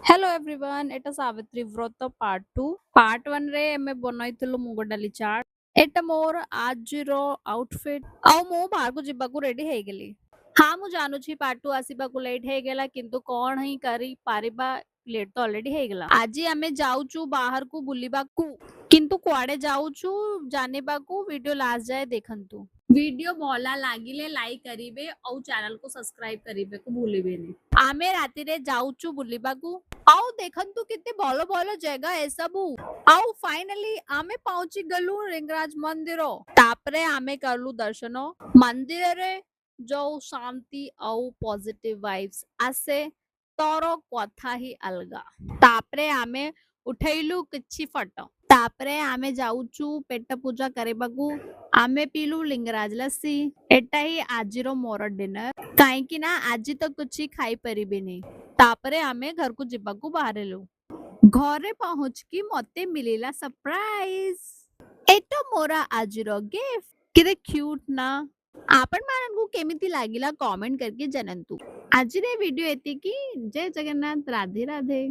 Hello everyone एटा सावित्री व्रत part 2 part 1 रे एमे बनाइतलु मुग डाली चाट एटा मोर आज रो आउटफिट आ मो बाहर को जिबा को रेडी हे गेली हां मु जानु छी पार्ट 2 आसीबा को लेट हे गेला किंतु कोन ही करी पारिबा लेट तो ऑलरेडी हे गेला आजी हमें जाउचू बाहर को बुलिबा को किंतु कुआडे जाउचू जानिबा को वीडियो लास्ट जाए देखंतु वीडियो भला लागिले लाइक करिवे और चैनल को सब्सक्राइब करिवे को भूलिबेनी आमे राती रे जाउचू बुलिबा को आउ देखंतु कितने भलो भलो जगह है सबू आउ फाइनली आमे पहुंची गलु लिंगराज मंदिरो तापरे आमे करलु दर्शनो मंदिर रे जो शांति आउ पॉजिटिव वाइब्स आसे तोरो कथा ही अलगा तापरे आमे उठैलु किछि फटो तापरे आमे जाउचू पेट पूजा करेबाकू आमे पीलु लिंगराज लस्सी एटा ही आजिरो मोर डिनर काहे कि ना आजी तो कुछ खाई परिबेनी तापरे आमे घर को जिबाकू बाहरेलु घरे पहुंच की मते मिलेला सरप्राइज एटा मोरा आजिरो गिफ्ट किते क्यूट ना आपण माननकू केमिति लागिला कमेंट करके जनंतु आजिरे वीडियो एति की जय जगन्नाथ राधे राधे।